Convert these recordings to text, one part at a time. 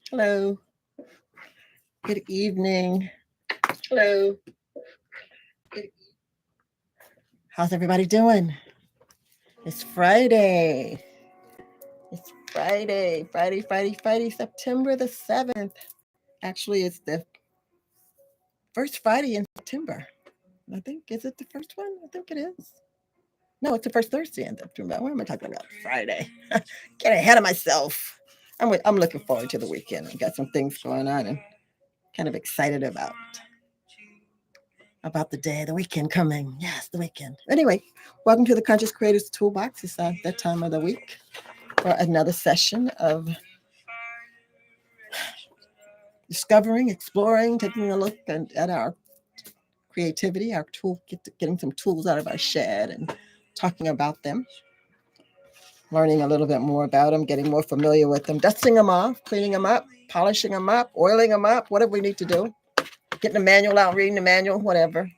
Hello. Good evening. Hello. How's everybody doing? It's Friday. It's Friday, September the 7th. Actually, it's the first Friday in September. I think, is it the first one? I think it is. No, it's the first Thursday in September. What am I talking about? Friday. Get ahead of myself. I'm looking forward to the weekend. I've got some things going on and kind of excited about the day, the weekend coming. Yes, the weekend. Anyway, welcome to the Conscious Creators ToolBox. It's that time of the week for another session of discovering, exploring, taking a look at our creativity, our tool, getting some tools out of our shed and talking about them, learning a little bit more about them, getting more familiar with them, dusting them off, cleaning them up, polishing them up, oiling them up, whatever we need to do, getting the manual out, reading the manual, whatever,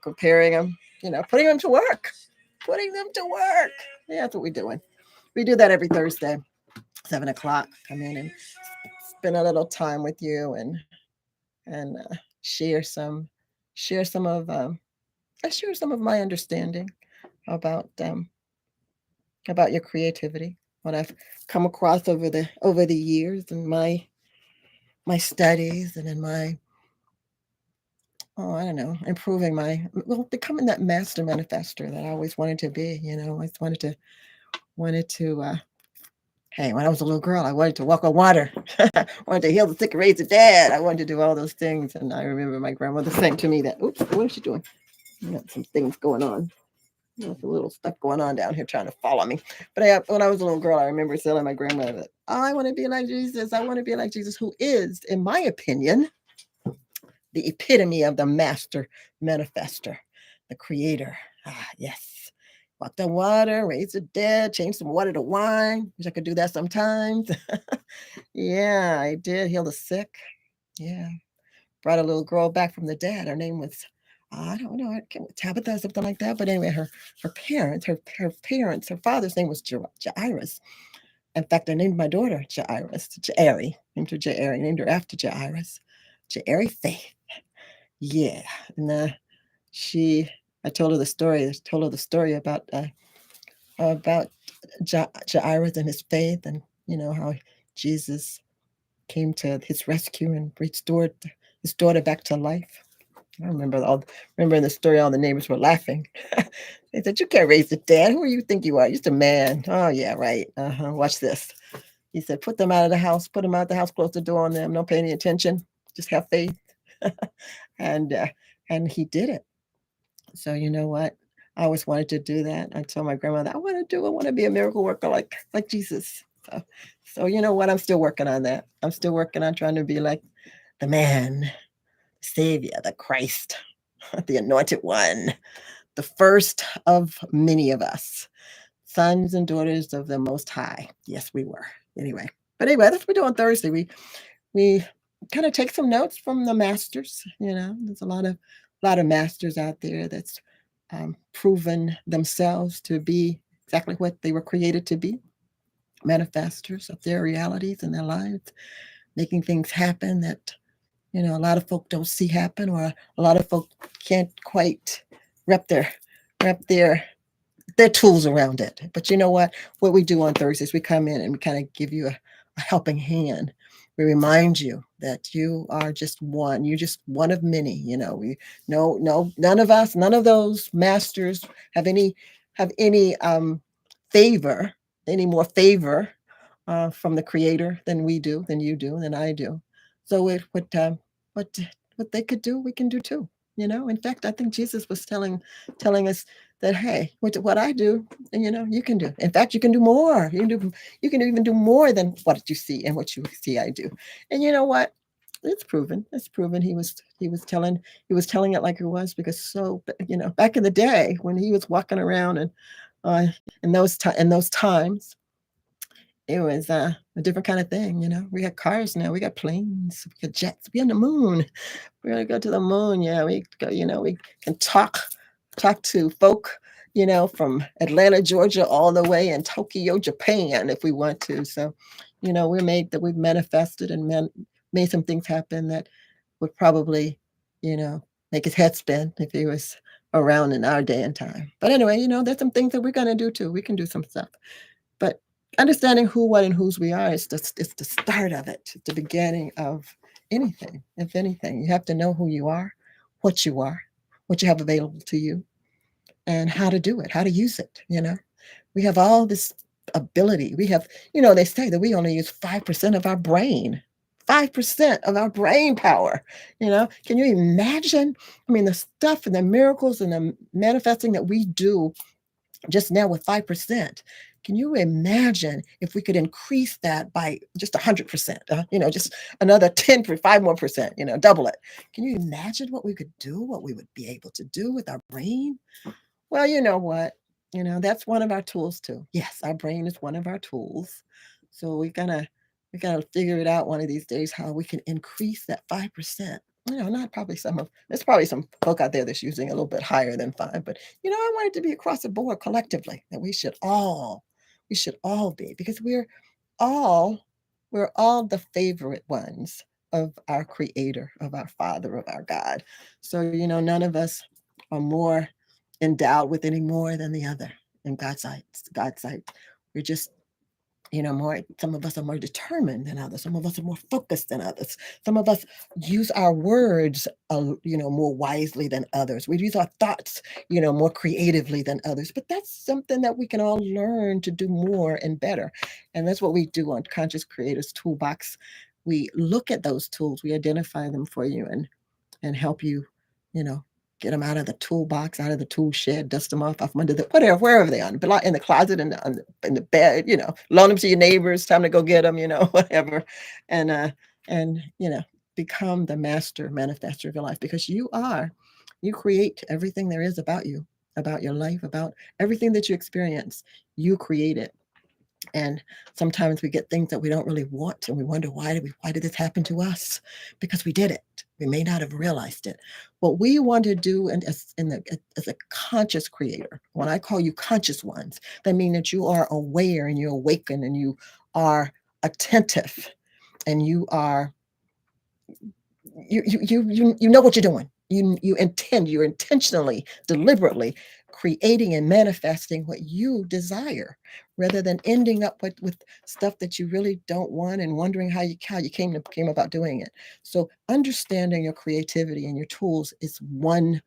comparing them, putting them to work, putting them to work. Yeah, that's what we're doing. We do that every Thursday, 7 o'clock. Come in and spend a little time with you and share some of I share some of my understanding about about your creativity, what I've come across over the years in my studies and in my I don't know, improving becoming that master manifester that I always wanted to be. I always wanted to. Hey, when I was a little girl, I wanted to walk on water. I wanted to heal the sick and raise the dead. I wanted to do all those things. And I remember my grandmother saying to me that, oops, what is she doing? You got some things going on. There's a little stuff going on down here trying to follow me. But when I was a little girl, I remember telling my grandmother that, I want to be like Jesus. I want to be like Jesus, who is, in my opinion, the epitome of the master manifester, the creator. Ah, yes. Walked on water, raised the dead, changed some water to wine. Wish I could do that sometimes. Yeah, I did heal the sick. Yeah. Brought a little girl back from the dead. Her name was, I don't know, Tabitha, something like that. But anyway, her father's name was Jairus. In fact, I named my daughter Jairus, Jairi. Named her Jairi, named her after Jairus. Jairi Faith. Yeah. And she, I told her the story. I told her the story about Jairus and his faith, and how Jesus came to his rescue and restored his daughter back to life. I remember in the story, all the neighbors were laughing. They said, "You can't raise the dead. Who do you think you are? You're just a man." Oh yeah, right. Watch this. He said, "Put them out of the house. Put them out of the house. Close the door on them. Don't pay any attention. Just have faith." and uh, and he did it. So you know what? I always wanted to do that. I told my grandmother, I want to be a miracle worker like Jesus. So you know what? I'm still working on that. I'm still working on trying to be like the man, Savior, the Christ, the anointed one, the first of many of us, sons and daughters of the Most High. Yes, we were. Anyway, that's what we do on Thursday. We kind of take some notes from the masters. There's a lot of masters out there that's proven themselves to be exactly what they were created to be, manifestors of their realities and their lives, making things happen that a lot of folk don't see happen, or a lot of folk can't quite wrap their wrap their tools around it. But you know what we do on Thursdays, we come in and we kind of give you a helping hand. We remind you that you are just one. You're just one of many. We no none of us, none of those masters have any favor, any more favor from the Creator than we do, than you do, than I do. So what what they could do, we can do too. In fact, I think Jesus was telling us that, hey, what I do, and you can do. In fact, you can do more. You can even do more than what you see and what you see I do. And you know what? It's proven. It's proven. He was telling it like it was, because back in the day when he was walking around and uh, in those times, it was a different kind of thing. We got cars now, we got planes, we got jets, we on the moon. We're gonna go to the moon. Yeah, we go. We can talk to folk, from Atlanta, Georgia, all the way in Tokyo, Japan, if we want to. So, we're made, that we've manifested and made some things happen that would probably, you know, make his head spin if he was around in our day and time. But anyway, there's some things that we're going to do too. We can do some stuff. But understanding who, what, and whose we are is it's the start of it, the beginning of anything. If anything, you have to know who you are, what you are, what you have available to you, and how to do it, how to use it. We have all this ability. We have, they say that we only use 5% of our brain. 5% of our brain power. Can you imagine? I mean, the stuff and the miracles and the manifesting that we do just now with 5%. Can you imagine if we could increase that by just 100%? Just another 10, 5 more percent, double it. Can you imagine what we could do, what we would be able to do with our brain? Well, you know what? That's one of our tools too. Yes, our brain is one of our tools. So we gotta figure it out one of these days how we can increase that 5%. Not probably there's probably some folk out there that's using a little bit higher than 5, but I want it to be across the board collectively that we should all be, because all we're all the favorite ones of our creator, of our father, of our God. So, none of us are more endowed with any more than the other in God's sight. We're just, more, some of us are more determined than others. Some of us are more focused than others. Some of us use our words, more wisely than others. We use our thoughts, more creatively than others. But that's something that we can all learn to do more and better. And that's what we do on Conscious Creators ToolBox. We look at those tools, we identify them for you, and help you, you know, get them out of the toolbox, out of the tool shed, dust them off under the whatever, wherever they are, in the closet, in the bed, loan them to your neighbors. Time to go get them, whatever, and become the master manifester of your life, because you create everything there is about you, about your life, about everything that you experience. You create it. And sometimes we get things that we don't really want, and we wonder, why did this happen to us? Because we did it. We may not have realized it. What we want to do, and as a conscious creator, when I call you conscious ones, that means that you are aware and you're awakened and you are attentive, and you know what you're doing. You're intentionally, deliberately creating and manifesting what you desire, rather than ending up with stuff that you really don't want and wondering how you came about doing it. So understanding your creativity and your tools is one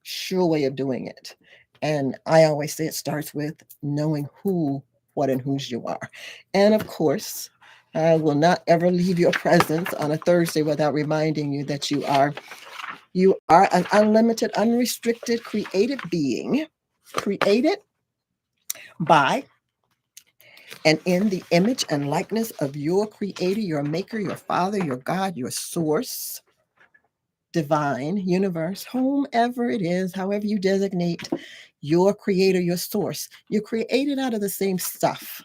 sure way of doing it. And I always say it starts with knowing who, what, and whose you are. And of course, I will not ever leave your presence on a Thursday without reminding you that you are an unlimited, unrestricted, creative being, created by and in the image and likeness of your creator, your maker, your father, your God, your source, divine, universe, whomever it is, however you designate your creator, your source. You're created out of the same stuff.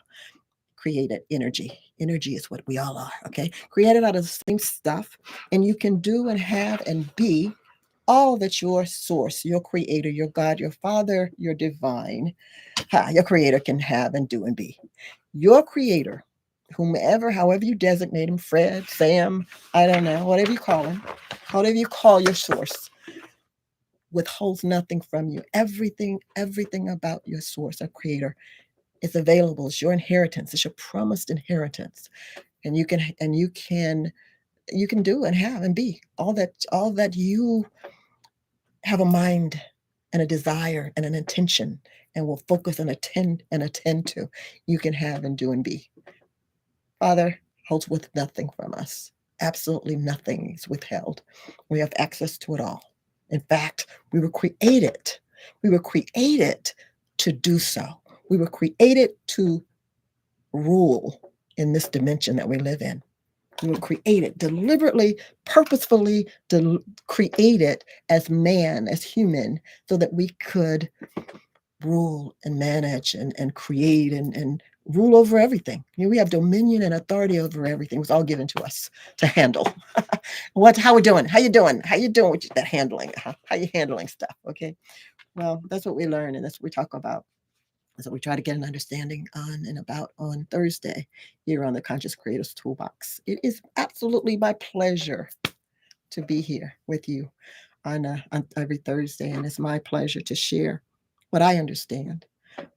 Created energy. Energy is what we all are, okay? Created out of the same stuff, and you can do and have and be all that your source, your creator, your God, your father, your divine, your creator can have and do and be. Your creator, whomever, however you designate him, Fred, Sam, I don't know, whatever you call him, whatever you call your source, withholds nothing from you. Everything about your source, our creator, is available. It's your inheritance. It's your promised inheritance. And you can do and have and be all that you have a mind and a desire and an intention and will focus and attend to, you can have and do and be. Father holds with nothing from us. Absolutely nothing is withheld. We have access to it all. In fact, we were created. We were created to do so. We were created to rule in this dimension that we live in. We were created deliberately, purposefully created as man, as human, so that we could rule and manage and create and rule over everything. We have dominion and authority over everything. It's all given to us to handle. How we doing? How you doing? How you doing with that handling? How you handling stuff? Okay. Well, that's what we learn, and that's what we talk about So we try to get an understanding on and about on Thursday here on the Conscious Creators ToolBox. It is absolutely my pleasure to be here with you on every Thursday, and it's my pleasure to share what I understand,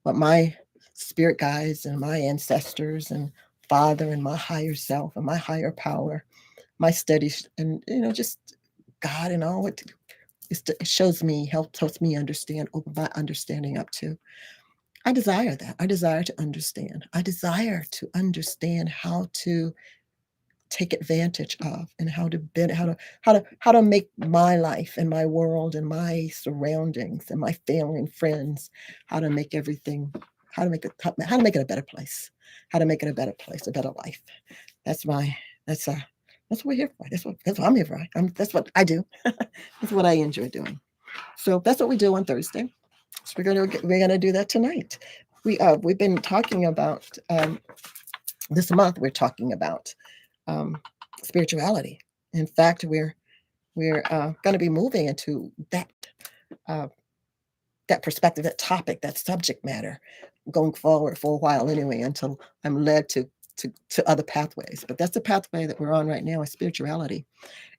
what my spirit guides and my ancestors and Father and my higher self and my higher power, my studies, and just God and all it shows me, helps me understand, open my understanding up to. I desire that. I desire to understand. I desire to understand how to take advantage of and how to bend, how to make my life and my world and my surroundings and my family and friends, how to make everything, how to make it a better place, how to make it a better place, a better life. That's my that's that's what we're here for. That's what I'm here for. That's what I do. That's what I enjoy doing. So that's what we do on Thursday. So we're gonna do that tonight. We've been talking about this month. We're talking about um, spirituality. In fact, we're going to be moving into uh, that perspective, that topic, that subject matter, going forward for a while anyway, until I'm led to other pathways. But that's the pathway that we're on right now, is spirituality.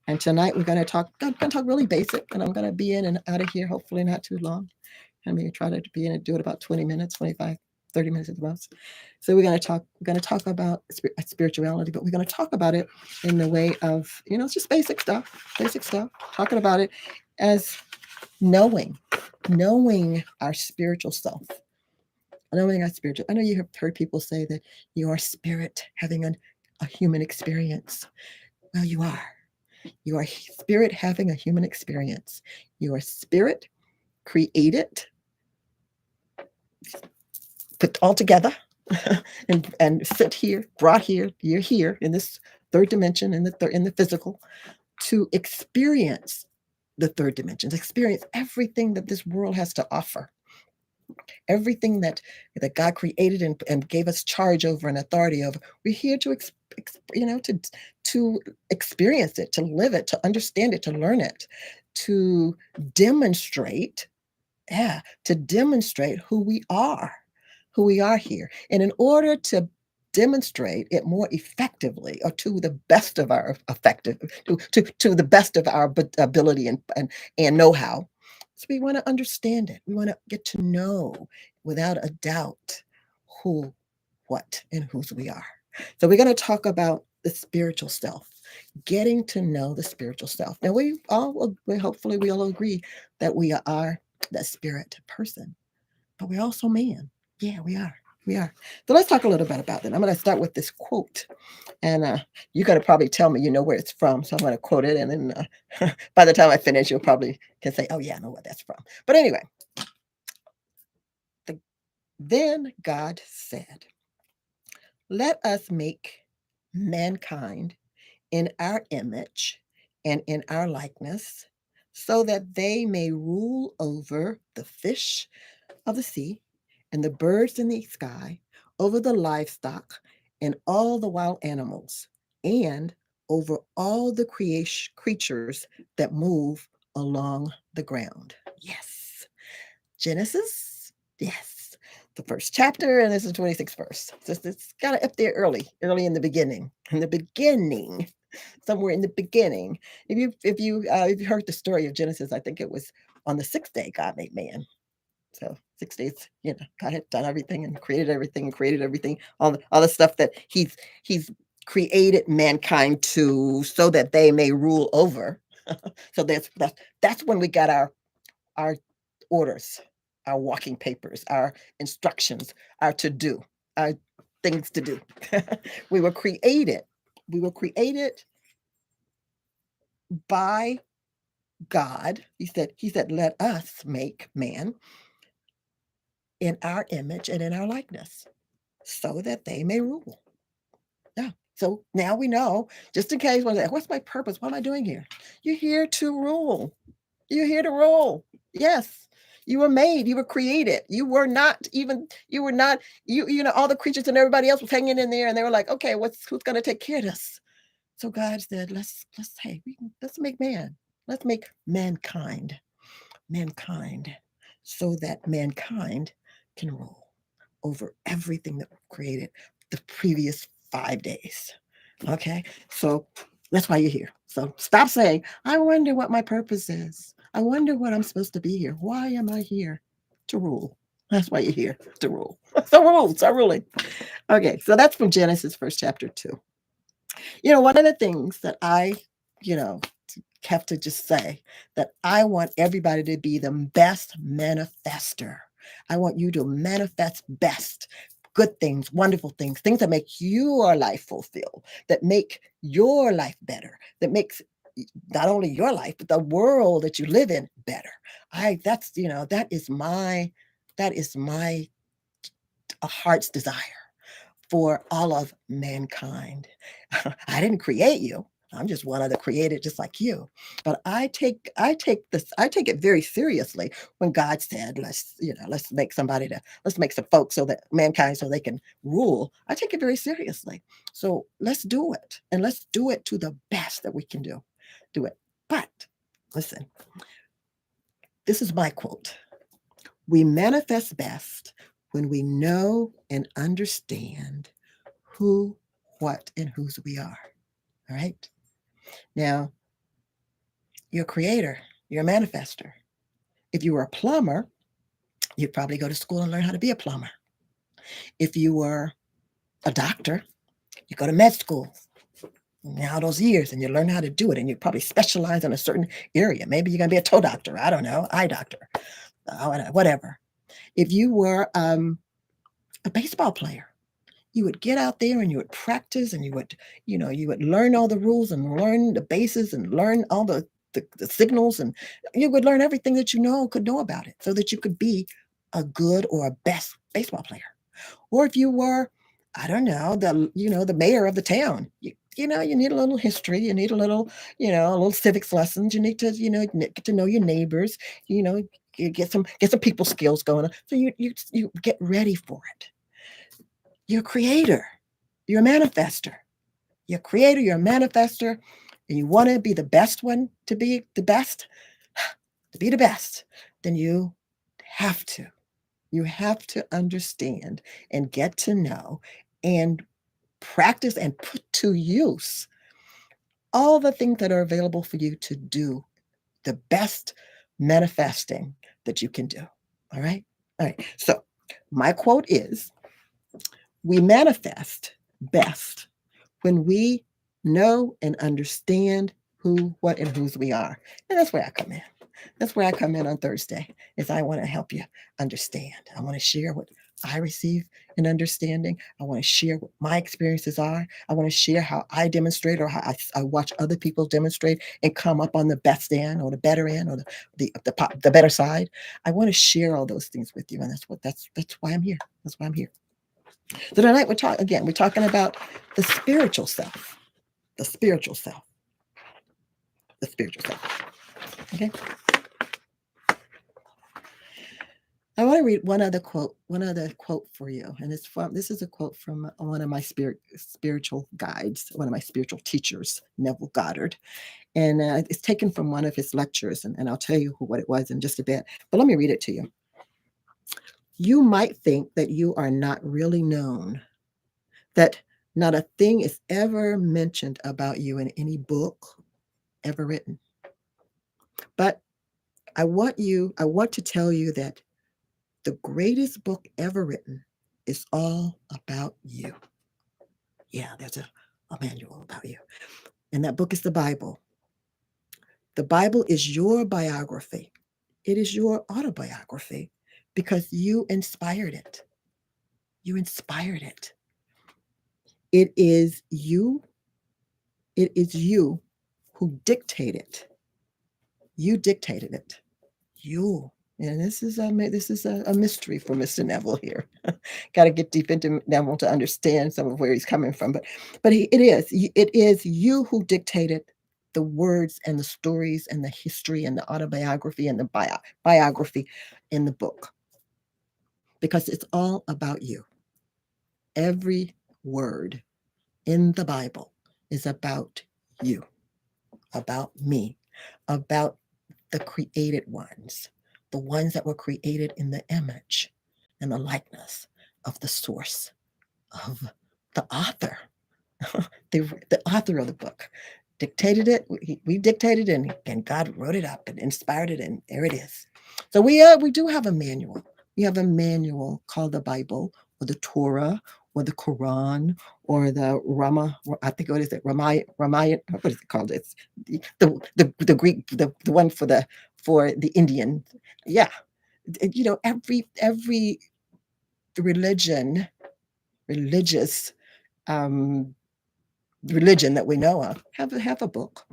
And tonight we're going to talk. I'm going to talk really basic, and I'm going to be in and out of here hopefully not too long. I'm going to try to be in and do it about 20 minutes, 25, 30 minutes at the most. So we're going to talk about spirituality, but we're going to talk about it in the way of, just basic stuff, talking about it as knowing our spiritual self, knowing our spiritual. I know you have heard people say that you are spirit having a human experience. Well, you are spirit having a human experience. You are spirit created, put all together, and sit here, brought here, you're here in this third dimension, in the physical, to experience the third dimensions, experience everything that this world has to offer, everything that God created and gave us charge over and authority over. We're here to to experience it, to live it, to understand it, to learn it, to demonstrate, yeah, to demonstrate who we are here. And in order to demonstrate it more effectively, or to the best of our effective, to the best of our ability and know-how, so we want to understand it. We want to get to know without a doubt who, what, and whose we are. So we're going to talk about the spiritual self, getting to know the spiritual self. Now hopefully we all agree that we are that spirit person, but we're also man. Yeah, we are. We are. So let's talk a little bit about that. I'm going to start with this quote, and you got to probably tell me you know where it's from. So I'm going to quote it, and then by the time I finish, you'll probably can say, "Oh yeah, I know where that's from." But anyway, the, then God said, "Let us make mankind in our image and in our likeness, so that they may rule over the fish of the sea and the birds in the sky, over the livestock and all the wild animals, and over all the creatures that move along the ground." Yes. Genesis, yes. The first chapter, and this is 26th verse. So it's got it up there early in the beginning. In the beginning, somewhere in the beginning. If you heard the story of Genesis, I think it was on the sixth day God made man. So 6 days, God had done everything and created everything, all the stuff that He's created mankind to, so that they may rule over. So that's when we got our orders, our walking papers, our instructions, our to do, our things to do. we were created. We were created by God. He said, let us make man in our image and in our likeness, so that they may rule. Yeah. So now we know, just in case one say, what's my purpose? What am I doing here? You're here to rule. You're here to rule. Yes. You were made, you were created. You were not, all the creatures and everybody else was hanging in there, and they were like, okay, who's gonna take care of this? So God said, let's make man. Let's make mankind, so that mankind can rule. over everything that we've created the previous 5 days. Okay? So that's why you're here. So stop saying, I wonder what my purpose is. I wonder what I'm supposed to be here. Why am I here? To rule. That's why you're here, to rule. So rule, start ruling. Okay, so that's from Genesis, first chapter 2. One of the things that I, you know, have to just say that I want everybody to be the best manifester. I want you to manifest best good things, wonderful things that make your life fulfilled, that make your life better, that makes not only your life but the world that you live in better. That is my heart's desire for all of mankind. I didn't create you. I'm just one of the created just like you. But I take it very seriously when God said, let's make some folks so that mankind so they can rule. I take it very seriously. So let's do it. And let's do it to the best that we can do. Do it. But listen, this is my quote. We manifest best when we know and understand who, what, and whose we are. All right? Now, you're a creator, you're a manifester. If you were a plumber, you'd probably go to school and learn how to be a plumber. If you were a doctor, you go to med school. Now those years, and you learn how to do it, and you probably specialize in a certain area. Maybe you're going to be a toe doctor. I don't know, eye doctor, whatever. If you were a baseball player, you would get out there and you would practice, and you would learn all the rules and learn the bases and learn all the signals, and you would learn everything that could know about it so that you could be a good or a best baseball player. Or if you were, I don't know, the mayor of the town, you need a little history, you need a little civics lessons, you need to, get to know your neighbors, you know, get some people skills going on. So you get ready for it. You're a creator. You're a manifester. You're a creator, you're a manifester, and you want to be the best one to be the best, then you have to. You have to understand and get to know and practice and put to use all the things that are available for you to do the best manifesting that you can do. All right? All right. So, my quote is, we manifest best when we know and understand who, what, and whose we are. And that's where I come in. That's where I come in on Thursday, is I want to help you understand. I want to share what I receive in understanding. I want to share what my experiences are. I want to share how I demonstrate, or how I watch other people demonstrate and come up on the best end or the better end, or the better side. I want to share all those things with you, and that's why I'm here. That's why I'm here. So tonight we're talking about the spiritual self, the spiritual self, the spiritual self. Okay. I want to read one other quote for you, and this is a quote from one of my spiritual guides, one of my spiritual teachers, Neville Goddard, and it's taken from one of his lectures, and I'll tell you what it was in just a bit. But let me read it to you. You might think that you are not really known, that not a thing is ever mentioned about you in any book ever written. But I want to tell you that the greatest book ever written is all about you. Yeah, there's a manual about you. And that book is the Bible. The Bible is your biography. It is your autobiography because you inspired it. You inspired it. It is you. It is you who dictated. You dictated it. You. And this is a mystery for Mr. Neville here. Got to get deep into Neville to understand some of where he's coming from. But it is you who dictated the words and the stories and the history and the autobiography and the biography in the book, because it's all about you. Every word in the Bible is about you, about me, about the created ones, the ones that were created in the image and the likeness of the source, of the author. The author of the book dictated it. We dictated it, and God wrote it up and inspired it, and there it is. So we do have a manual. We have a manual called the Bible, or the Torah, or the Quran, or the Rama. I think what is it? Ramayana. What is it called? It's the Greek, the one for the Indian. Yeah, every religious um, religion that we know of have a book.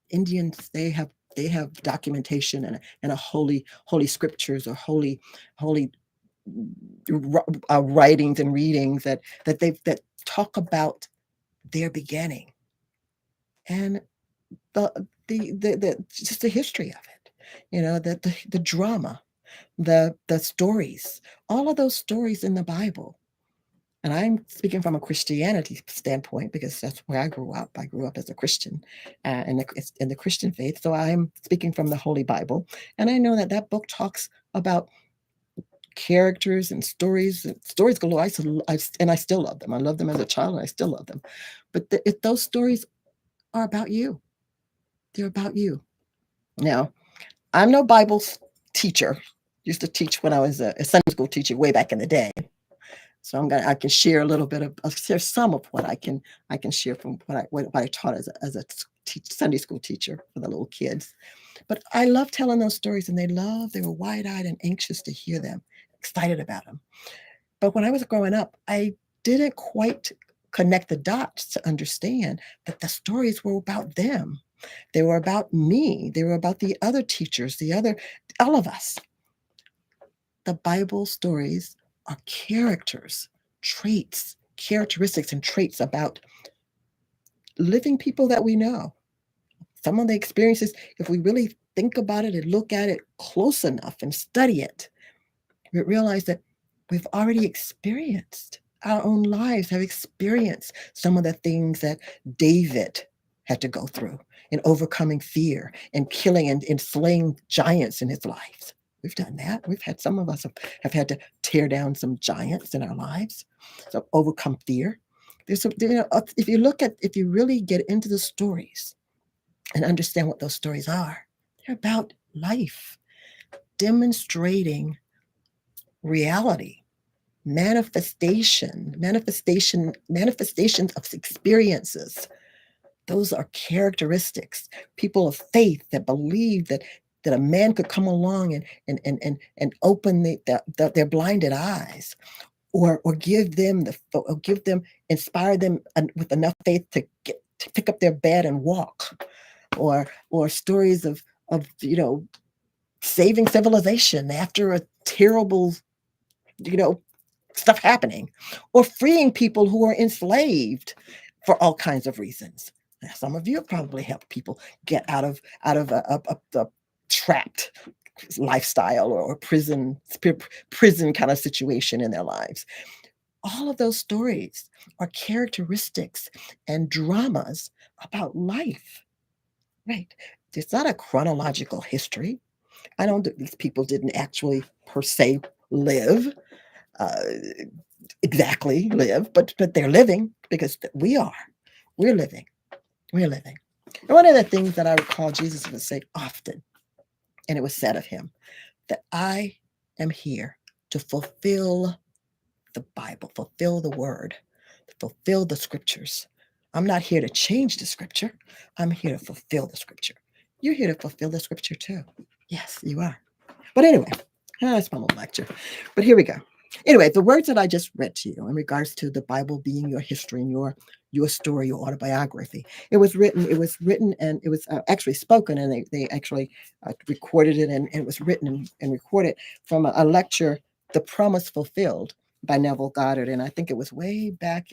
Indians, they have documentation and a holy scriptures, or holy writings and readings that talk about their beginning, and the just the history of it, the drama, the stories, all of those stories in the Bible. And I'm speaking from a Christianity standpoint, because that's where I grew up. I grew up as a Christian, in the Christian faith. So I'm speaking from the Holy Bible, and I know that book talks about characters and stories galore. And I still love them. I love them as a child, and I still love them. But if those stories are about you, they're about you. Now, I'm no Bible teacher. Used to teach when I was a Sunday school teacher way back in the day. So I can share a little bit I'll share some of what I can share from what I taught as a Sunday school teacher for the little kids. But I love telling those stories, and they were wide-eyed and anxious to hear them, excited about them. But when I was growing up, I didn't quite connect the dots to understand that the stories were about them. They were about me. They were about the other teachers, all of us. The Bible stories are characteristics and traits about living people that we know. Some of the experiences, if we really think about it and look at it close enough and study it, we realize that we've already experienced, our own lives have experienced some of the things that David had to go through in overcoming fear and killing and slaying giants in his life. We've done that. Some of us have had to tear down some giants in our lives. So overcome fear. If you really get into the stories and understand what those stories are, they're about life, demonstrating reality, manifestations of experiences. Those are characteristics. People of faith that believe that a man could come along and open their blinded eyes, or inspire them with enough faith to pick up their bed and walk, or stories of saving civilization after a terrible stuff happening, or freeing people who are enslaved for all kinds of reasons. Some of you have probably helped people get out of a trapped lifestyle, or prison kind of situation in their lives. All of those stories are characteristics and dramas about life. Right. It's not a chronological history. These people didn't actually per se live, uh, exactly live, but they're living, because we're living. We're living. And one of the things that I recall Jesus would say often, and it was said of him, that I am here to fulfill the Bible, fulfill the word, to fulfill the scriptures. I'm not here to change the scripture. I'm here to fulfill the scripture. You're here to fulfill the scripture too. Yes, you are. But anyway, that's my little lecture. But here we go. Anyway, the words that I just read to you in regards to the Bible being your history and your story, your autobiography. It was written, and it was actually spoken, and they actually recorded it, and it was written and recorded from a lecture, The Promise Fulfilled, by Neville Goddard. And I think it was way back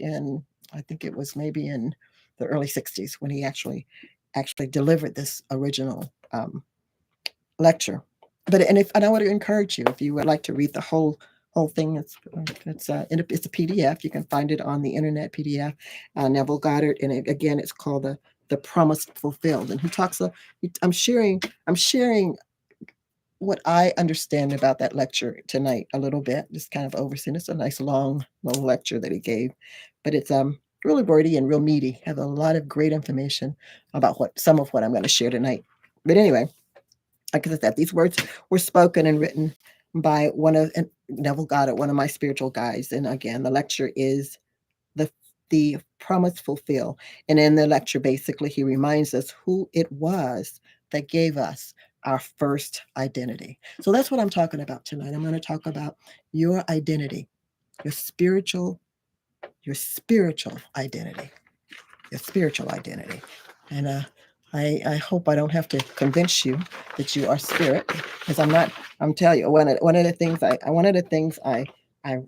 I think it was maybe in the early 60s when he actually delivered this original lecture. And I would encourage you, if you would like to read the whole thing, it's a PDF. You can find it on the internet, PDF. Neville Goddard, and again, it's called the Promise Fulfilled. And he talks. I'm sharing what I understand about that lecture tonight a little bit, just kind of overseeing. It's a nice long little lecture that he gave, but it's really wordy and real meaty. Have a lot of great information about some of what I'm going to share tonight. But anyway, like I said, these words were spoken and written by Neville Goddard, one of my spiritual guides. And again, the lecture is the the promise fulfill. And in the lecture, basically, he reminds us who it was that gave us our first identity. So that's what I'm talking about tonight. I'm going to talk about your identity, your spiritual, your spiritual identity, your spiritual identity. And I hope I don't have to convince you that you are spirit, because I'm not. I'm telling you, one of the things I I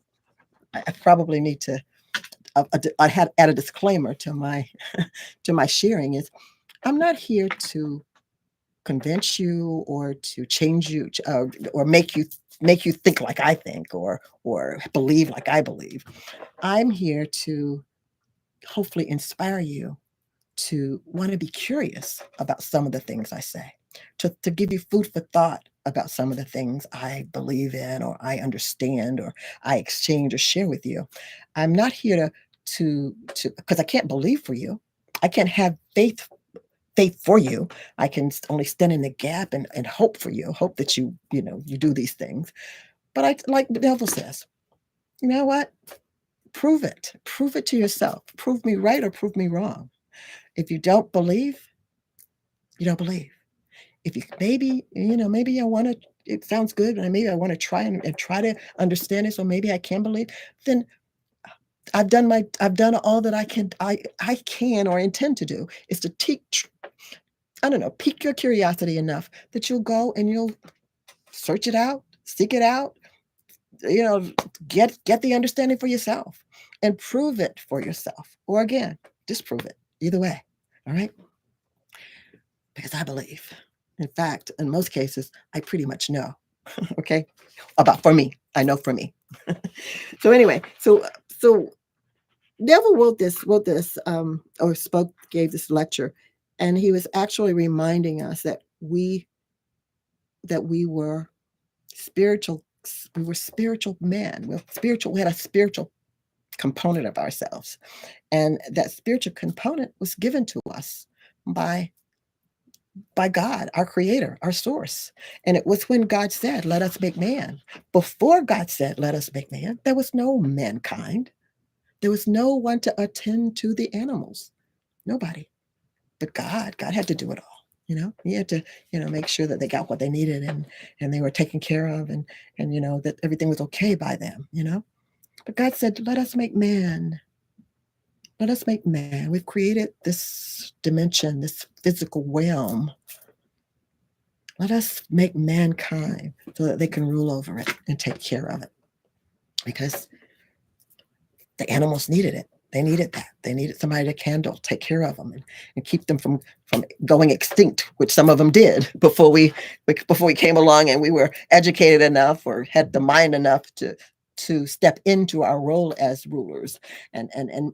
probably need to I had add a disclaimer to my to my sharing is I'm not here to convince you or to change you or make you think like I think or believe like I believe. I'm here to hopefully inspire you to want to be curious about some of the things I say, to give you food for thought about some of the things I believe in or I understand or I exchange or share with you. I'm not here to because I can't believe for you. I can't have faith for you. I can only stand in the gap and hope for you, hope that you do these things. But I like the devil says, you know what? Prove it. Prove it to yourself. Prove me right or prove me wrong. If you don't believe, you don't believe. If you maybe I want to, it sounds good, and maybe I want to try and try to understand it, so maybe I can believe, then I've done all that I can or intend to do is to teach, I don't know, pique your curiosity enough that you'll go and you'll search it out, seek it out, you know, get the understanding for yourself and prove it for yourself. Or again, disprove it. Either way. All right? Because I believe. In fact, in most cases, I pretty much know. Okay? About for me. I know for me. So anyway, so Neville wrote this or gave this lecture, and he was actually reminding us that spiritual we were spiritual men. We had a spiritual component of ourselves. And that spiritual component was given to us by God, our creator, our source. And it was when God said, let us make man. Before God said, let us make man, there was no mankind. There was no one to attend to the animals. Nobody. But God had to do it all. He had to, make sure that they got what they needed and they were taken care of and that everything was okay by them. But God said, let us make man. Let us make man. We've created this dimension, this physical realm. Let us make mankind so that they can rule over it and take care of it. Because the animals needed it. They needed that. They needed somebody to take care of them and keep them from going extinct, which some of them did before we came along and we were educated enough or had the mind enough to step into our role as rulers and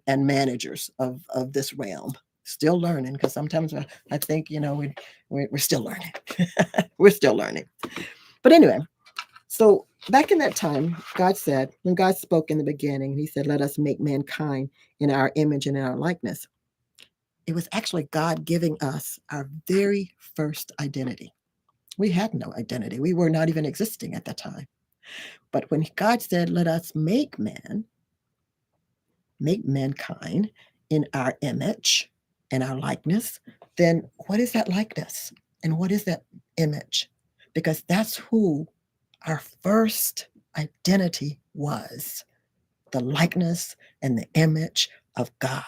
managers of this realm. Still learning, because sometimes I think we're still learning. We're still learning. But anyway, so back in that time, when God spoke in the beginning, he said, let us make mankind in our image and in our likeness. It was actually God giving us our very first identity. We had no identity. We were not even existing at that time. But when God said, let us make mankind in our image and our likeness, then what is that likeness? And what is that image? Because that's who our first identity was, the likeness and the image of God.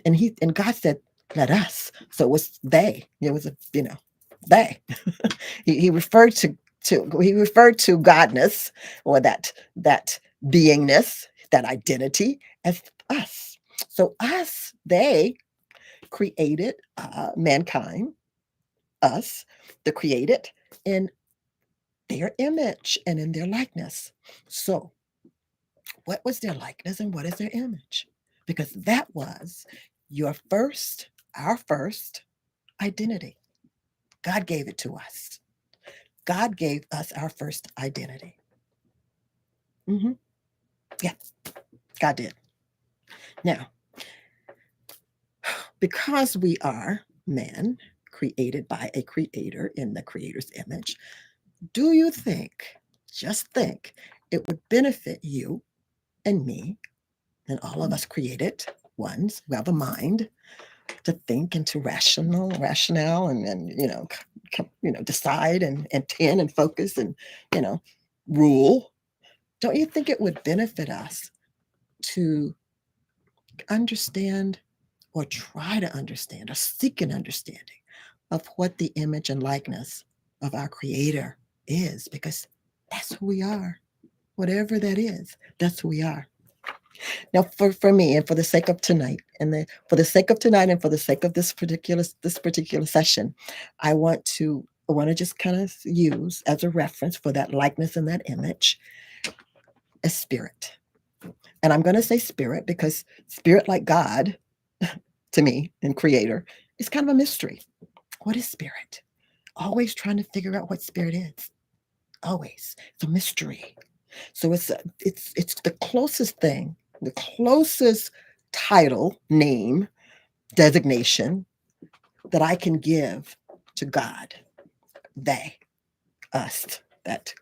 And God said, let us. So it was they. It was they. he referred to godness, or that beingness, that identity, as us. So us, they created mankind, us, the created, in their image and in their likeness. So what was their likeness and what is their image? Because that was our first identity. God gave it to us. God gave us our first identity. Mm-hmm. Yeah, God did. Now, because we are men created by a creator in the creator's image, do you think, just think, it would benefit you and me and all of us created ones who have a mind to think and to rationale and decide and intend and focus and rule? Don't you think it would benefit us to understand or try to understand or seek an understanding of what the image and likeness of our creator is? Because that's who we are. Whatever that is, that's who we are. Now, for me, and for the sake of tonight, for the sake of tonight, and for the sake of this particular session, I want to just kind of use as a reference for that likeness and that image a spirit. And I'm going to say spirit because spirit, like God, to me and creator, is kind of a mystery. What is spirit? Always trying to figure out what spirit is. Always, it's a mystery. So it's the closest thing, the closest title, name, designation that I can give to God. They, that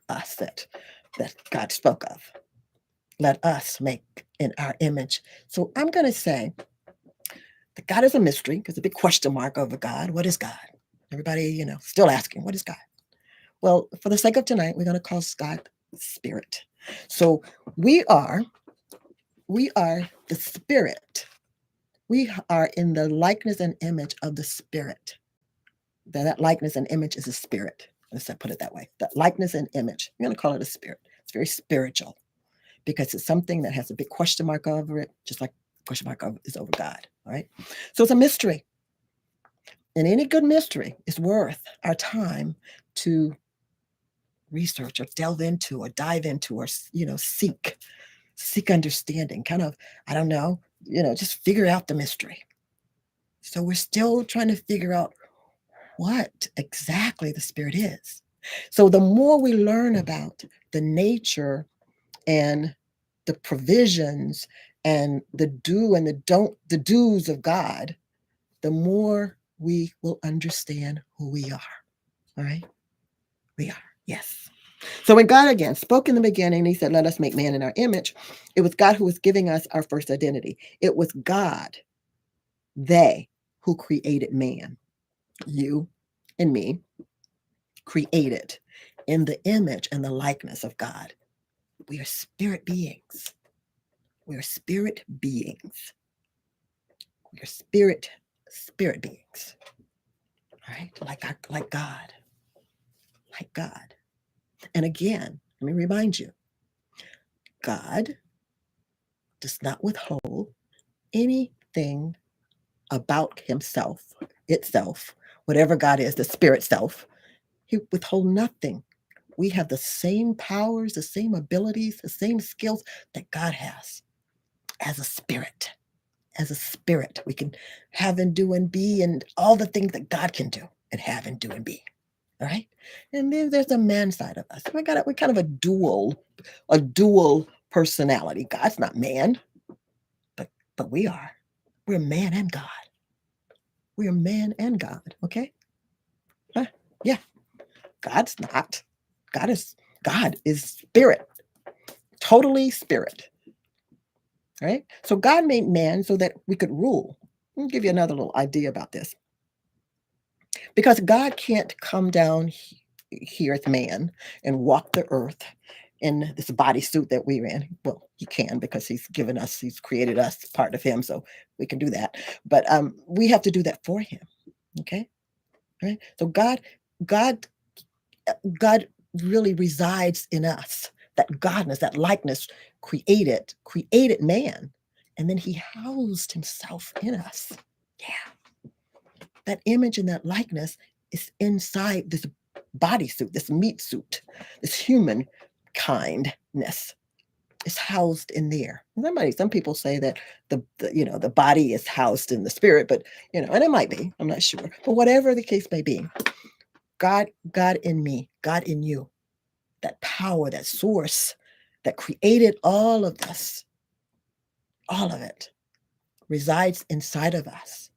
God spoke of. Let us make in our image. So I'm going to say that God is a mystery because a big question mark over God. What is God? Everybody, still asking, what is God? Well, for the sake of tonight, we're going to call God spirit. So we are the spirit. We are in the likeness and image of the spirit. That likeness and image is a spirit. Let's put it that way. That likeness and image. I'm going to call it a spirit. It's very spiritual because it's something that has a big question mark over it, just like question mark is over God. All right. So it's a mystery. And any good mystery is worth our time to research or delve into or dive into or seek understanding, kind of, I don't know, just figure out the mystery. So we're still trying to figure out what exactly the spirit is. So the more we learn about the nature and the provisions and the do and the don't, the do's of God, the more we will understand who we are. All right? We are. Yes. So when God again spoke in the beginning, he said, let us make man in our image. It was God who was giving us our first identity. It was God, they, who created man. You and me created in the image and the likeness of God. We are spirit beings. We are spirit beings. We are spirit beings. All right? Like God. Like God. And again, let me remind you, God does not withhold anything about himself, itself, whatever God is, the spirit self. He withhold nothing. We have the same powers, the same abilities, the same skills that God has as a spirit. As a spirit, we can have and do and be and all the things that God can do and have and do and be. All right. And then there's the man side of us. We're kind of a dual personality. God's not man, but we are. We're man and God. We're man and God. Okay. Huh? Yeah. God's not. God is spirit. Totally spirit. Right? So God made man so that we could rule. I'll give you another little idea about this. Because God can't come down here as man and walk the earth in this bodysuit that we're in. Well, he can because he's created us, part of him, so we can do that. But we have to do that for him. Okay? Right? So God really resides in us. That godness, that likeness created man. And then he housed himself in us. Yeah. That image and that likeness is inside this bodysuit, this meat suit, this human kindness is housed in there. Some people say that the body is housed in the spirit, but and it might be, I'm not sure. But whatever the case may be, God in me, God in you, that power, that source that created all of this, all of it resides inside of us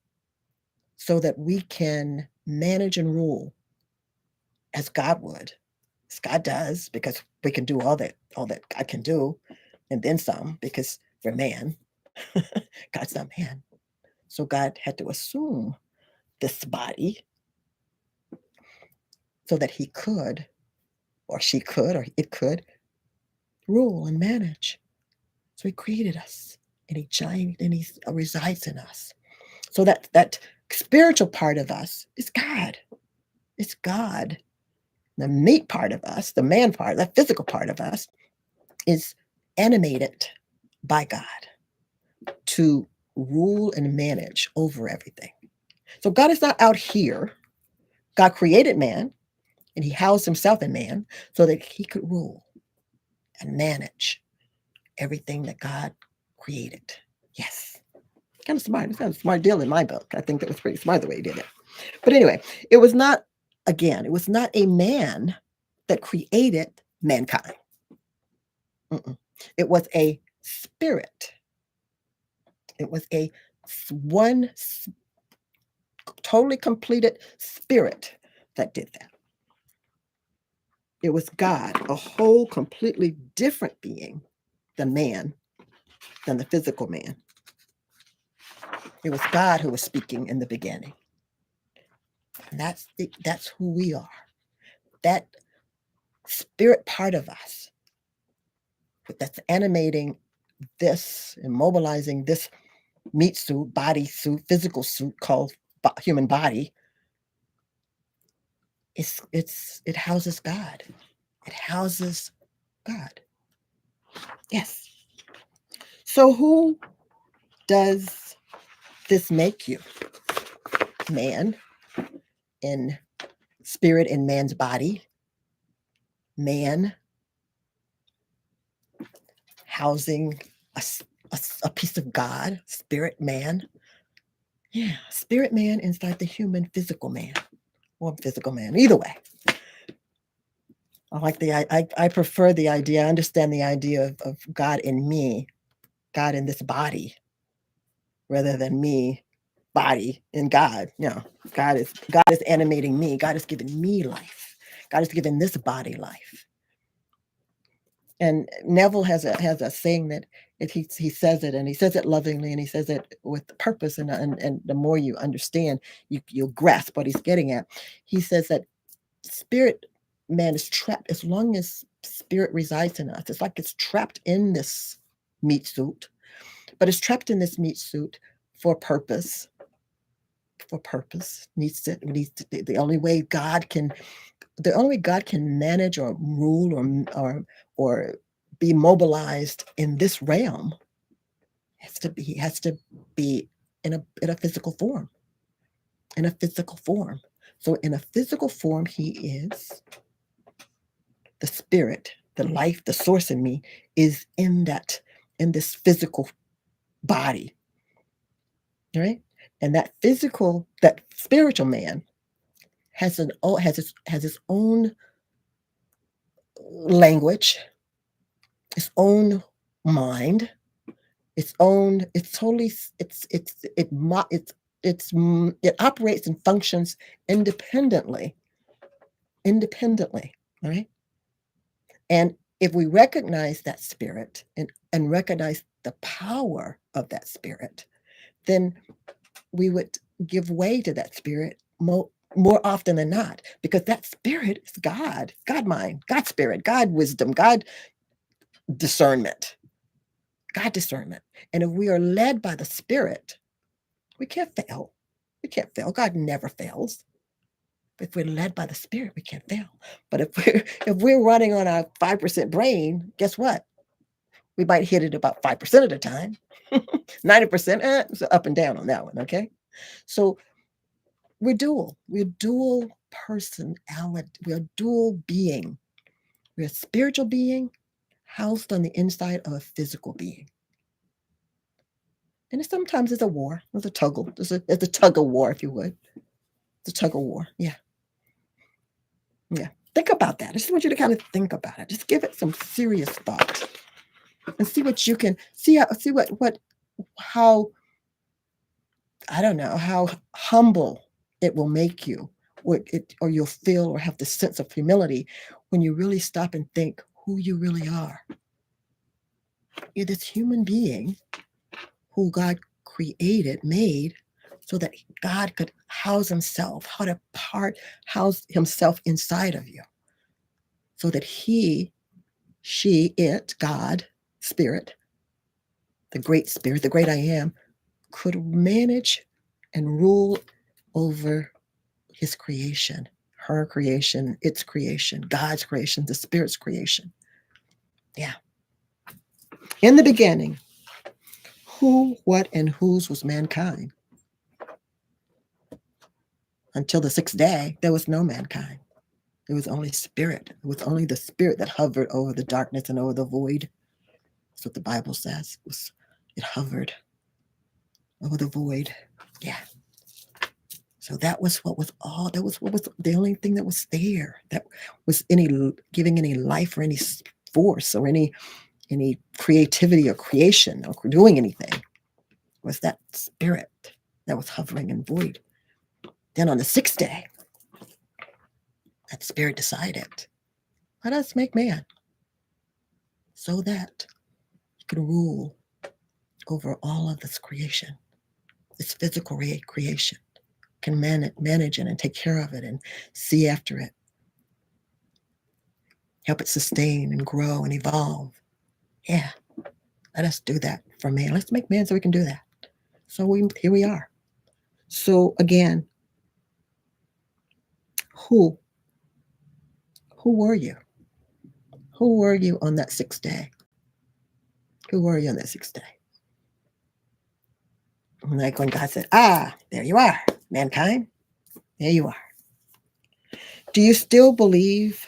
so that we can manage and rule as God would, as God does, because we can do all that God can do, and then some, because we're man. God's not man. So God had to assume this body so that he could, or she could, or it could rule and manage. So he created us, and he resides in us. So that spiritual part of us is God. It's God. The meat part of us, the man part, that physical part of us, is animated by God to rule and manage over everything. So God is not out here. God created man, and he housed himself in man so that he could rule and manage everything that God created. Yes. Kind of smart. It's kind of a smart deal in my book. I think that was pretty smart the way he did it. But anyway, it was not, again, it was not a man that created mankind. Mm-mm. It was a spirit. It was a one totally completed spirit that did that. It was God, a whole completely different being than man, than the physical man. It was God who was speaking in the beginning. And that's who we are. That spirit part of us that's animating this and mobilizing this meat suit, body suit, physical suit called human body. It houses God. It houses God. Yes. So who does this make you? Man in spirit in man's body. Man housing a piece of God, spirit man. Yeah, spirit man inside the human physical man, or physical man. Either way, I like I prefer the idea. I understand the idea of God in me, God in this body, rather than me, body in God. You know, God is animating me. God is giving me life. God is giving this body life. And Neville has a saying that he says it, and he says it lovingly, and he says it with purpose, and the more you understand, you'll grasp what he's getting at. He says that spirit man is trapped as long as spirit resides in us. It's like it's trapped in this meat suit, but it's trapped in this meat suit for purpose. For purpose the only way God can manage or rule or be mobilized in this realm has to be in a physical form. In a physical form. So in a physical form, he is the spirit, the life, the source in me is in this physical body. Right? And that spiritual man has its own language, its own mind, its own. It's totally. It operates and functions independently. Independently, right? And if we recognize that spirit and recognize the power of that spirit, then we would give way to that spirit more often than not, because that spirit is God mind, God spirit, God wisdom, God discernment, God discernment. And if we are led by the spirit, we can't fail. We can't fail. God never fails. If we're led by the spirit, we can't fail. But if we're running on a 5% brain, guess what? We might hit it about 5% of the time. 90%, it's up and down on that one. Okay. So we're dual. We're dual personality. We're a dual being. We're a spiritual being housed on the inside of a physical being. And sometimes it's a war. It's a tug of war, if you would. It's a tug of war. Yeah. Yeah. Think about that. I just want you to kind of think about it. Just give it some serious thought and see what you can how, I don't know, how humble it will make you, or you'll feel or have the sense of humility when you really stop and think who you really are. You're this human being who God created, made, so that God could house himself, house himself inside of you, so that he, she, it, God, Spirit, the great I am, could manage and rule over his creation, her creation, its creation, God's creation, the Spirit's creation. Yeah. In the beginning, who, what, and whose was mankind? Until the sixth day, there was no mankind. It was only spirit. It was only the spirit that hovered over the darkness and over the void. That's what the Bible says. It hovered over the void. Yeah. So that was what was the only thing that was there, that was giving any life or any force or any creativity or creation or doing anything, was that spirit that was hovering in void. Then on the sixth day, that spirit decided, let us make man so that he could rule over all of this creation, this physical creation, can manage it and take care of it and see after it, help it sustain and grow and evolve. Yeah, let us do that for man. Let's make man so we can do that. So here we are. So again, who were you? Who were you on that sixth day? Who were you on that sixth day? Like when God said, there you are, mankind. There you are. Do you still believe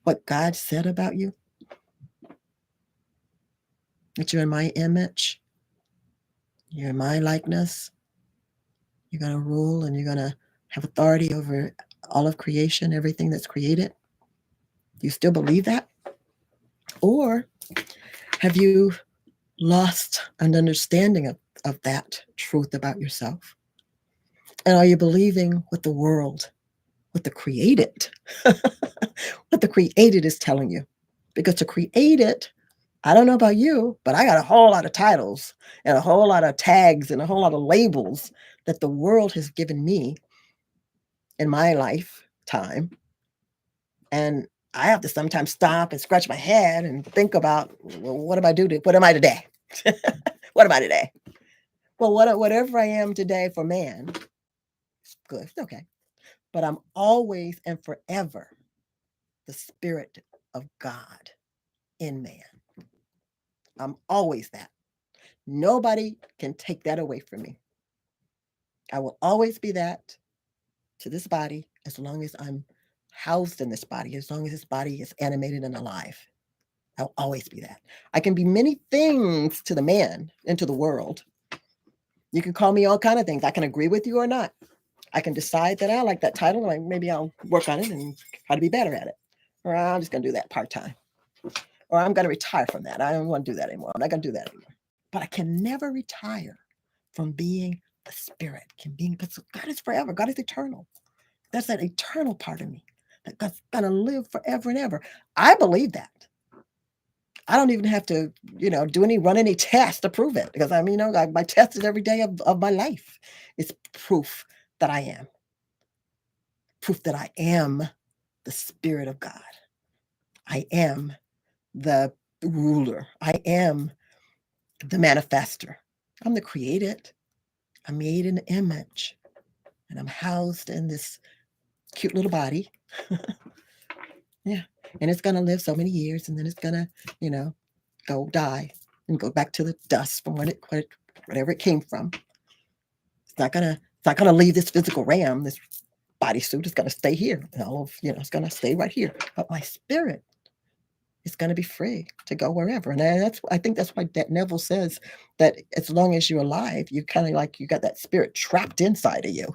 what God said about you? That you're in my image, you're in my likeness, you're going to rule and you're going to have authority over all of creation, everything that's created? Do you still believe that? Or have you lost an understanding of that truth about yourself? And are you believing what the world, what the created, what the created is telling you? Because to create it, I don't know about you, but I got a whole lot of titles and a whole lot of tags and a whole lot of labels that the world has given me in my lifetime. And I have to sometimes stop and scratch my head and think about, well, what am I today? What am I today? Well, whatever I am today for man, it's good, it's okay. But I'm always and forever the Spirit of God in man. I'm always that. Nobody can take that away from me. I will always be that to this body as long as I'm housed in this body, as long as this body is animated and alive. I'll always be that. I can be many things to the man and to the world. You can call me all kind of things. I can agree with you or not. I can decide that I like that title. Like maybe I'll work on it and try to be better at it. Or I'm just going to do that part-time. Or I'm going to retire from that. I don't want to do that anymore. I'm not going to do that anymore. But I can never retire from being the spirit, because God is forever. God is eternal. That's that eternal part of me that God's going to live forever and ever. I believe that. I don't even have to, run any tests to prove it, because my test is every day of my life. It's proof that I am. Proof that I am the Spirit of God. I am the ruler. I am the manifester. I'm the created. I'm made in the image. And I'm housed in this cute little body. Yeah. And it's going to live so many years, and then it's going to, go die and go back to the dust from whatever it came from. It's not gonna leave this physical realm, this bodysuit. Is gonna stay here. It's gonna stay right here. But my spirit is gonna be free to go wherever. And I think that's why that Neville says that as long as you're alive, you kind of like you got that spirit trapped inside of you.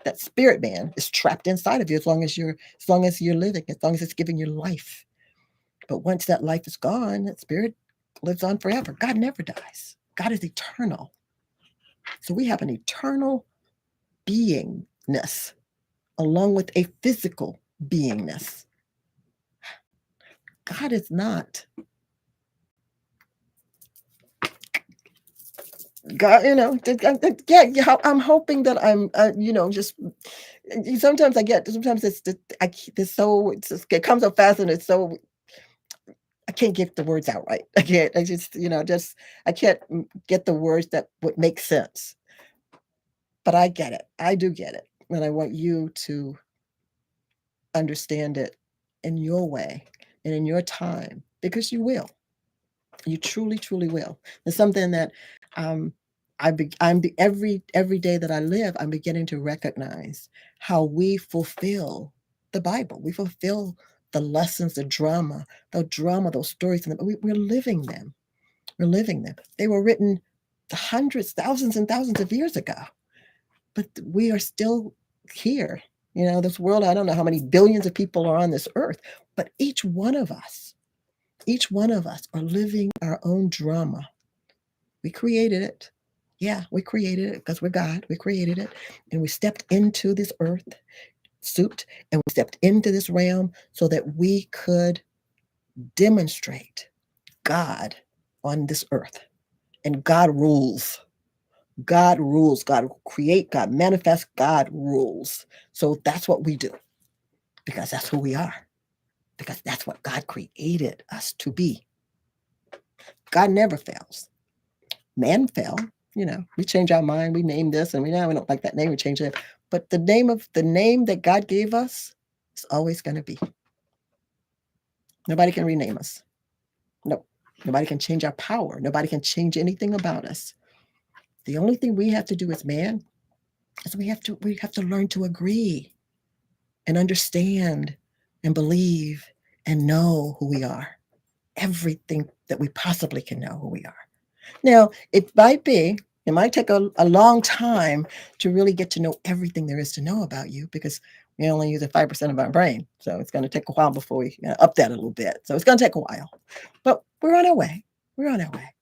That spirit man is trapped inside of you as long as you're living, as long as it's giving you life. But once that life is gone, that spirit lives on forever. God never dies. God is eternal. So we have an eternal beingness along with a physical beingness. God is not. God, yeah. I'm hoping that I'm, just. Sometimes I get. Sometimes it comes so fast and it's so. I can't get the words out right. I can't. I just. I can't get the words that would make sense. But I get it. I do get it, and I want you to understand it in your way and in your time, because you will. You truly, truly will. It's something that um, every day that I live, I'm beginning to recognize how we fulfill the Bible. We fulfill the lessons, the drama, those stories, and we're living them. We're living them. They were written hundreds, thousands, and thousands of years ago, but we are still here. This world. I don't know how many billions of people are on this earth, but each one of us are living our own drama. We created it. Yeah, we created it because we're God. We created it. And we stepped into this earth suit, and we stepped into this realm so that we could demonstrate God on this earth. And God rules. God rules. God create. God manifest. God rules. So that's what we do, because that's who we are. Because that's what God created us to be. God never fails. Man fell. We change our mind. We name this, and we don't like that name. We change it. But the name that God gave us is always going to be. Nobody can rename us. Nope. Nobody can change our power. Nobody can change anything about us. The only thing we have to do as man is we have to learn to agree and understand and believe and know who we are. Everything that we possibly can know who we are. Now, it might take a long time to really get to know everything there is to know about you, because we only use 5% of our brain. So it's going to take a while before we up that a little bit. So it's going to take a while. But we're on our way. We're on our way.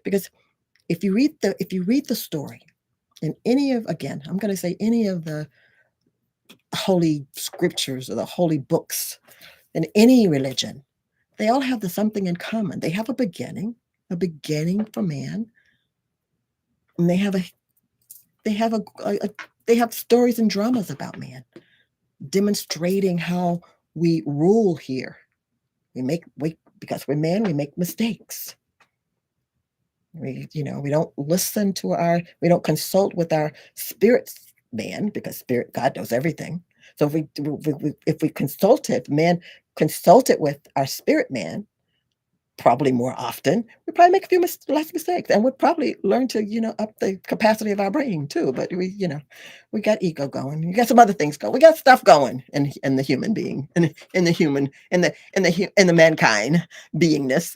Because if you read the story in any of the holy scriptures or the holy books in any religion, they all have something in common. They have a beginning for man. And they have stories and dramas about man, demonstrating how we rule here. Because we're man, we make mistakes. We don't we don't consult with our spirit man, because spirit God knows everything. So if we consulted with our spirit man, probably more often, we probably make a few less mistakes, and would probably learn to up the capacity of our brain too. But we got ego going, we got some other things going, we got stuff going in the human being, in the mankind beingness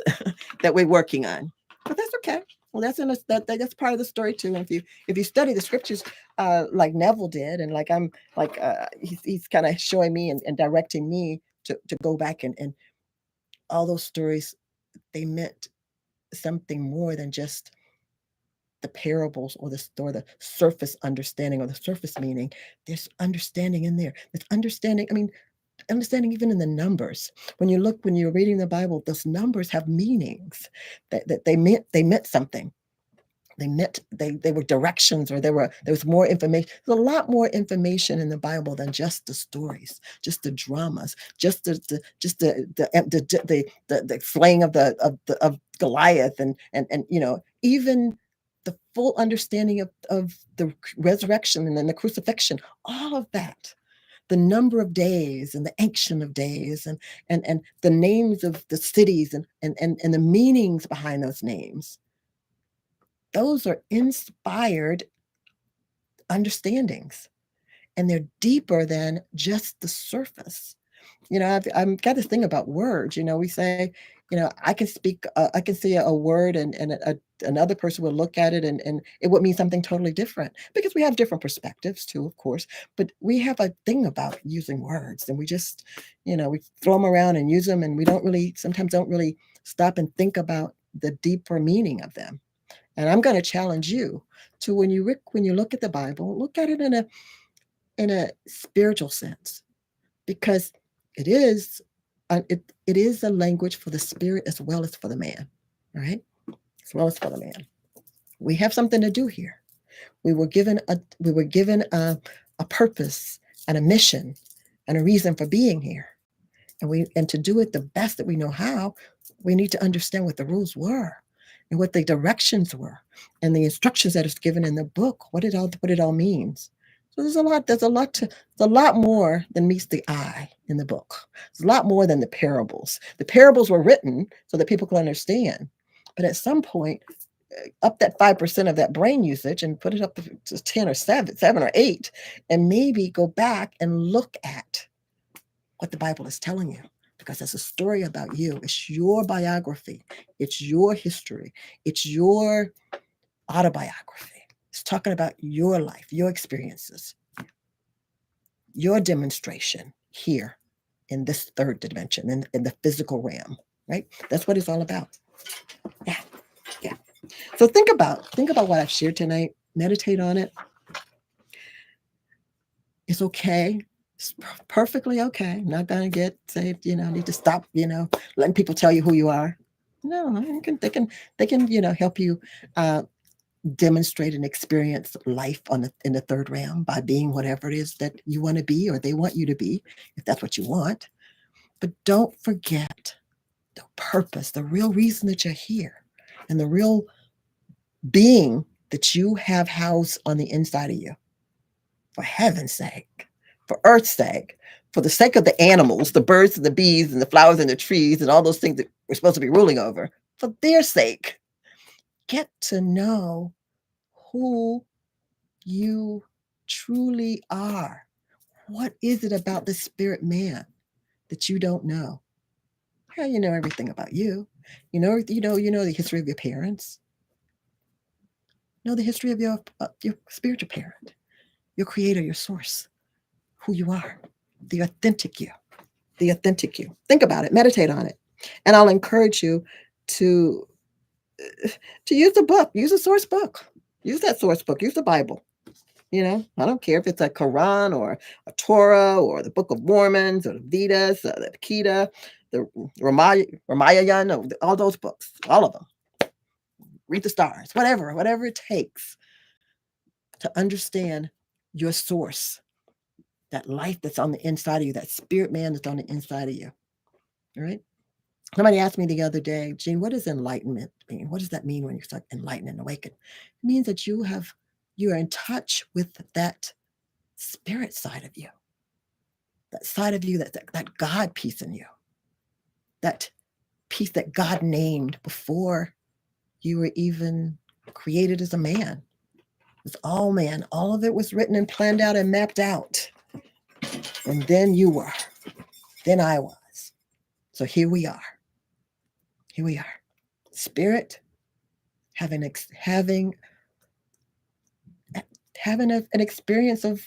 that we're working on. But that's okay. Well, that's part of the story too. And if you study the scriptures, like Neville did, and like he's kind of showing me and directing me to go back and all those stories, they meant something more than just the parables or the surface understanding or the surface meaning. There's understanding in there. There's understanding. I mean, understanding even in the numbers. When you're reading the Bible, those numbers have meanings that they meant something. They were directions, or there was more information. There's a lot more information in the Bible than just the stories, just the dramas, just the slaying of Goliath, and even the full understanding of the resurrection and then the crucifixion. All of that, the number of days and the ancient of days, and the names of the cities, and the meanings behind those names. Those are inspired understandings, and they're deeper than just the surface. I've got this thing about words. We say, I can speak, I can say a word, and another person will look at it, and it would mean something totally different, because we have different perspectives too, of course. But we have a thing about using words, and we just, we throw them around and use them, and we sometimes don't really stop and think about the deeper meaning of them. And I'm going to challenge you to, when you look at the Bible, look at it in a spiritual sense, because it is it is a language for the spirit as well as for the man, right? As well as for the man. We have something to do here. We were given a purpose and a mission and a reason for being here. And to do it the best that we know how, we need to understand what the rules were and what the directions were and the instructions that is given in the book, what it all means. So there's a lot more than meets the eye in the book. There's a lot more than the parables. The parables were written so that people can understand. But at some point, up that 5% of that brain usage and put it up to 10 or 7 or 8, and maybe go back and look at what the Bible is telling you, because it's a story about you. It's your biography. It's your history. It's your autobiography. It's talking about your life, your experiences, your demonstration here in this third dimension, in the physical realm, right? That's what it's all about. Yeah. Yeah. So think about what I've shared tonight. Meditate on it. It's okay. It's perfectly okay. I'm not going to say, I need to stop, letting people tell you who you are. No, they can, help you demonstrate and experience life in the third realm by being whatever it is that you want to be, or they want you to be, if that's what you want. But don't forget the purpose, the real reason that you're here, and the real being that you have housed on the inside of you. For heaven's sake, for earth's sake, for the sake of the animals, the birds and the bees and the flowers and the trees and all those things that we're supposed to be ruling over, for their sake, get to know who you truly are. What is it about the spirit man that you don't know? Yeah, you know everything about you. You know the history of your parents. You know the history of your spiritual parent, your creator, your source, who you are, the authentic you. The authentic you. Think about it, meditate on it. And I'll encourage you to use the book, use a source book. Use that source book, use the Bible. I don't care if it's a Quran or a Torah or the Book of Mormons or the Vedas, the Kita, the Ramayana, all those books, all of them. Read the stars, whatever it takes to understand your source, that life that's on the inside of you, that spirit man that's on the inside of you. All right. Somebody asked me the other day, Jean, what does enlightenment mean? What does that mean when you start enlighten and awaken? It means that you are in touch with that spirit side of you, that side of you, that God piece in you, that piece that God named before you were even created as a man. It was all man. All of it was written and planned out and mapped out. And then you were. Then I was. So here we are. Here we are. Spirit having an experience of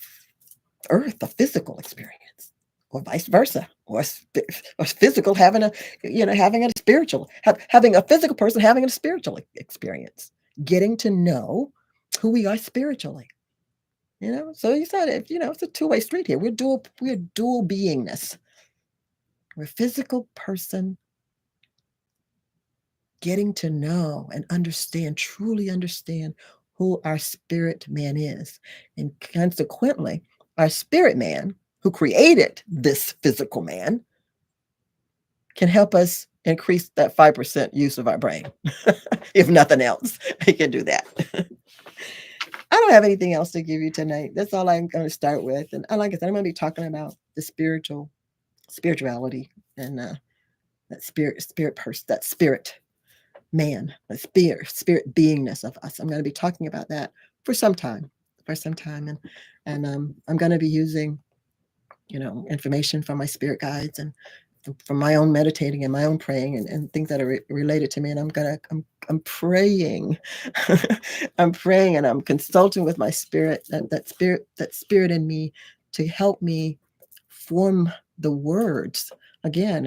earth, a physical experience, or vice versa, or physical having a spiritual, having a physical person having a spiritual experience, getting to know who we are spiritually. So you said it's a two-way street here. We're dual beingness. We're a physical person getting to know and truly understand who our spirit man is. And consequently, our spirit man, who created this physical man, can help us increase that 5% use of our brain. If nothing else, he can do that. I don't have anything else to give you tonight. That's all I'm going to start with. And like I said, I'm going to be talking about the spirituality, and that spirit person, that spirit man, the spirit beingness of us. I'm going to be talking about that for some time, and I'm going to be using information from my spirit guides and from my own meditating and my own praying and things that are related to me. And I'm praying, I'm praying, and I'm consulting with my spirit, that spirit in me, to help me form the words again.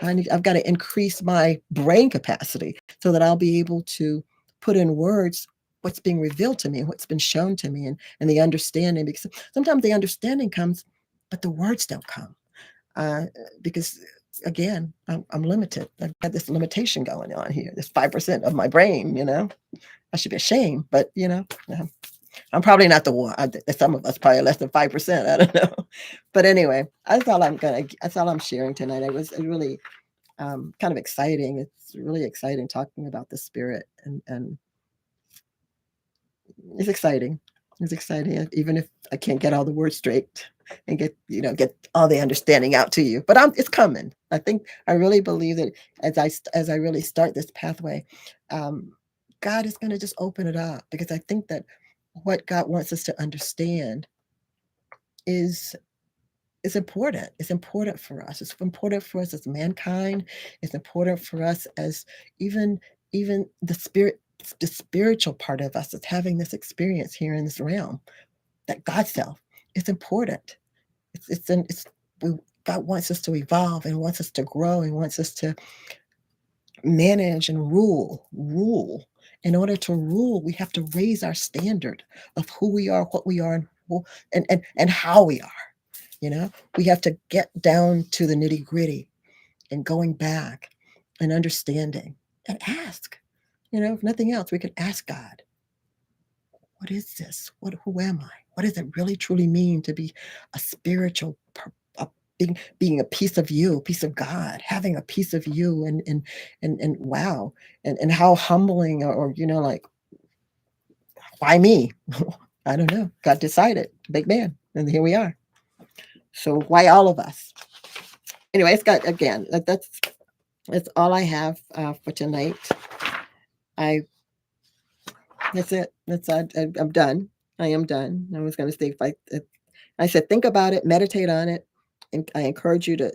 I've got to increase my brain capacity so that I'll be able to put in words what's being revealed to me, what's been shown to me, and the understanding. Because sometimes the understanding comes, but the words don't come. Because again, I'm limited. I've got this limitation going on here. This 5% of my brain. I should be ashamed, but I'm probably not the one. Some of us probably less than 5%. I don't know, but anyway, that's all I'm sharing tonight. It was really kind of exciting. It's really exciting talking about the spirit, and it's exciting. It's exciting, even if I can't get all the words straight and get all the understanding out to you. But it's coming. I really believe that as I really start this pathway, God is going to just open it up, because I think that what God wants us to understand is important. It's important for us. It's important for us as mankind. It's important for us as even the spiritual part of us is having this experience here in this realm. That God self. It's important. It's God wants us to evolve and wants us to grow and wants us to manage and rule. In order to rule, we have to raise our standard of who we are, what we are, and how we are. We have to get down to the nitty gritty and going back and understanding and ask. If nothing else, we can ask God, what is this? Who am I? What does it really truly mean to be a spiritual, being a piece of you, a piece of God, having a piece of you, and wow, and how humbling, or like, why me? I don't know. God decided, big man, and here we are. So why all of us? Anyway, it's got, again, that's all I have for tonight. That's it. I'm done. I am done. I was going to say, I said, think about it, meditate on it. And I encourage you to,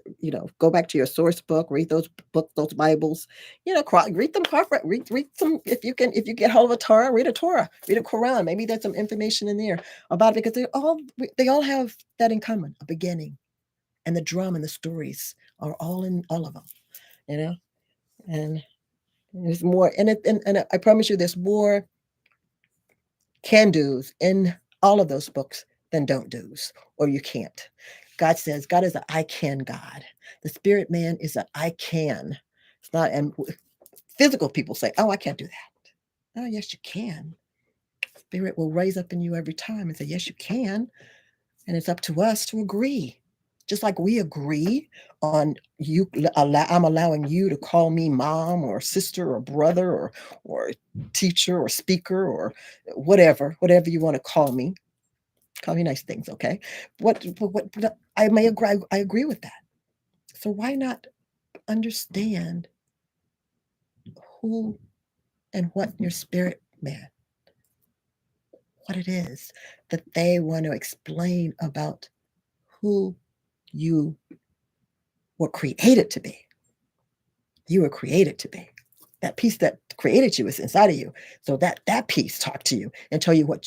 go back to your source book, read those books, those Bibles, read them, read some. If you get hold of a Torah, read a Quran. Maybe there's some information in there about it, because they all have that in common: a beginning, and the drum and the stories are all in all of them. And there's more, and I promise you, there's more can do's in all of those books than don't do's, or you can't. God says God is an I can God. The spirit man is an I can. It's not, and physical people say, oh, I can't do that. Oh, yes, you can. Spirit will raise up in you every time and say, yes, you can. And it's up to us to agree. Just like we agree on you, I'm allowing you to call me mom or sister or brother or teacher or speaker or whatever you want to call me. Call me nice things, okay? What I may agree. I agree with that. So why not understand who and what your spirit man, what it is that they want to explain about who you were created to be. You were created to be. That piece that created you is inside of you. So that piece talk to you and tell you what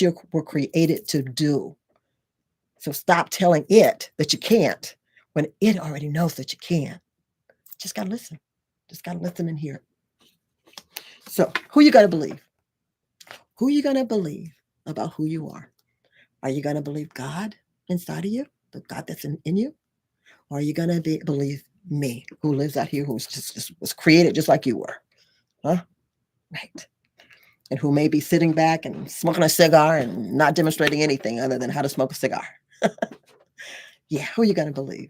you were created to do. So stop telling it that you can't when it already knows that you can. Just gotta listen. Just gotta listen and hear. So who you gonna believe? Who you gonna believe about who you are? Are you gonna believe God inside of you, the God that's in you? Or are you gonna believe me, who lives out here, who's just was created just like you were? Huh? Right. And who may be sitting back and smoking a cigar and not demonstrating anything other than how to smoke a cigar. Yeah, who are you going to believe?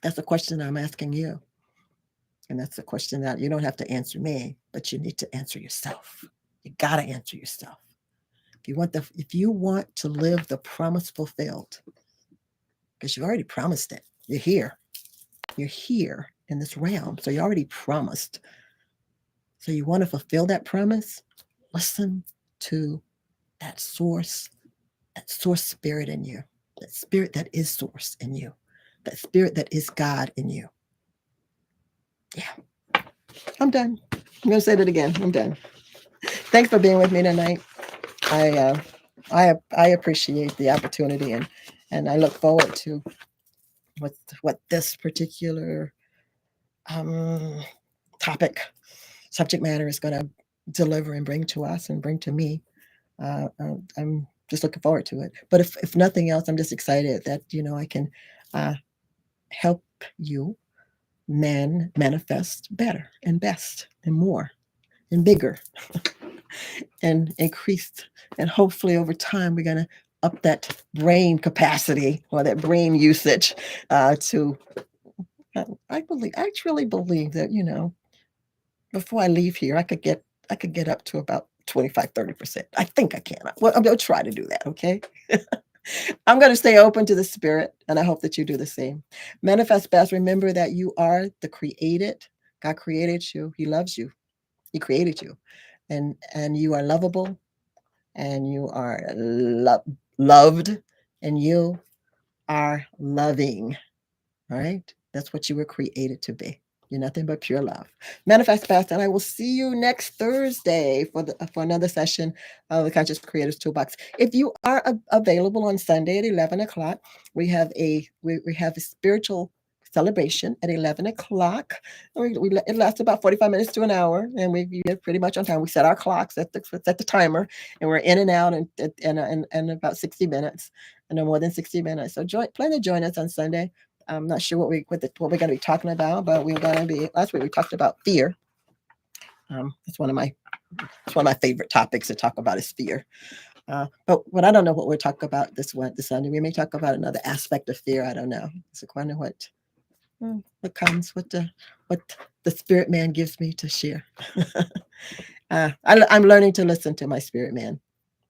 That's a question I'm asking you. And that's a question that you don't have to answer me, but you need to answer yourself. You got to answer yourself. If you want to live the promise fulfilled, because you already promised it, you're here. You're here in this realm. So you already promised. So you want to fulfill that promise? Listen to that source that source spirit in you, that spirit that is source in you, that spirit that is God in you. Yeah, I'm done. I'm going to say that again. I'm done. Thanks for being with me tonight. I I appreciate the opportunity, and I look forward to what what this particular um, topic, subject matter is going to deliver and bring to us and bring to me. I'm just looking forward to it. But if nothing else, I'm just excited that I can uh, help you men manifest better and best and more and bigger and increased. And hopefully over time, we're going to up that brain capacity or that brain usage to, I truly believe that, before I leave here, I could get up to about 25-30%. I think I can. Well, I'm going to try to do that. Okay. I'm going to stay open to the spirit, and I hope that you do the same. Manifest best. Remember that you are the created. God created you. He loves you. He created you, and you are lovable, and you are loved, and you are loving. All right, that's what you were created to be. You're nothing but pure love. Manifest fast, and I will see you next Thursday for another session of the Conscious Creators ToolBox. If you are available on Sunday at 11 o'clock, we have a spiritual celebration at 11 o'clock. It lasts about 45 minutes to an hour, and we get pretty much on time. We set our clocks at the timer, and we're in and out in about 60 minutes, and no more than 60 minutes. So plan to join us on Sunday. I'm not sure what we're going to be talking about, but we're going to be. Last week we talked about fear. It's one of my favorite topics to talk about is fear. But I don't know what we'll talk about this Sunday. We may talk about another aspect of fear. I don't know. So I wonder what comes, what the spirit man gives me to share. I'm learning to listen to my spirit man.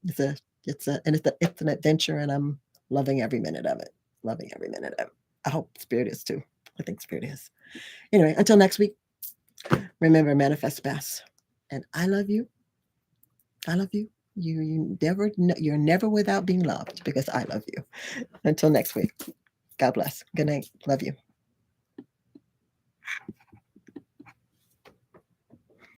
It's an adventure, and I'm loving every minute of it. Loving every minute of it. I hope spirit is too. I think spirit is. Anyway, until next week, remember, manifest best. And I love you. I love you. You're never without being loved because I love you. Until next week. God bless. Good night. Love you.